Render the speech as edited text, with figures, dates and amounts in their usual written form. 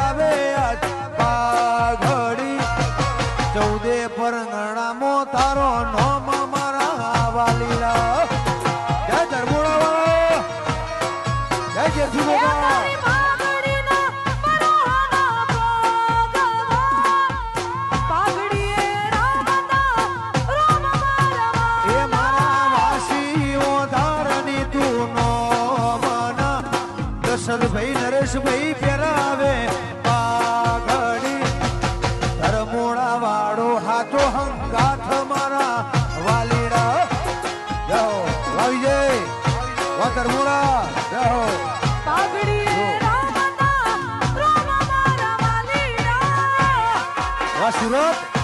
પહેરાવે આજ પાઘડી 14 પરગણામો તારો નોમ મારા વાલીલા જય ધર્મોડા વાળો જય જેઠી બાબા ભાઈ નરેશભાઈ પહેરાવે પાઘડી ધર્મોડા વાળો હાથો હંગાથ મારા વાલીડા જય હો લાવી જય વા ધર્મોડા જય હો પાઘડી રામના રોમ મારા વાલીડા વા સુરત